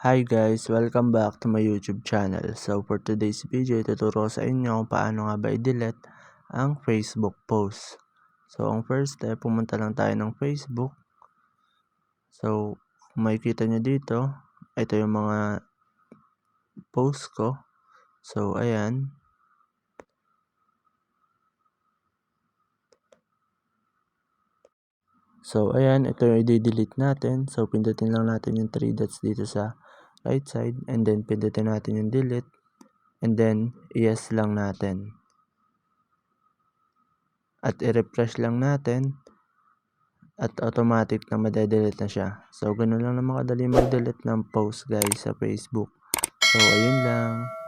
Hi guys! Welcome back to my YouTube channel. So for today's video, ituturo ko sa inyo kung paano nga ba i-delete ang Facebook post. So ang first step, pumunta lang tayo ng Facebook. So kung makikita nyo dito, ito yung mga post ko. So ayan. So ayan, ito yung i-delete natin. So pindutin lang natin yung 3 dots dito sa right side, and then pindutin natin yung delete, and then yes lang natin. At i-refresh lang natin at automatic na madedelete na siya. So ganun lang naman kadali mag-delete ng post guys sa Facebook. So ayun lang.